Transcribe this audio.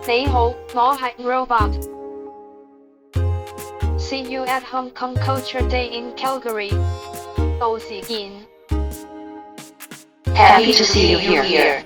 你好，我係 Robot。See you at Hong Kong Culture Day in Calgary。到時見。 Happy to see you here.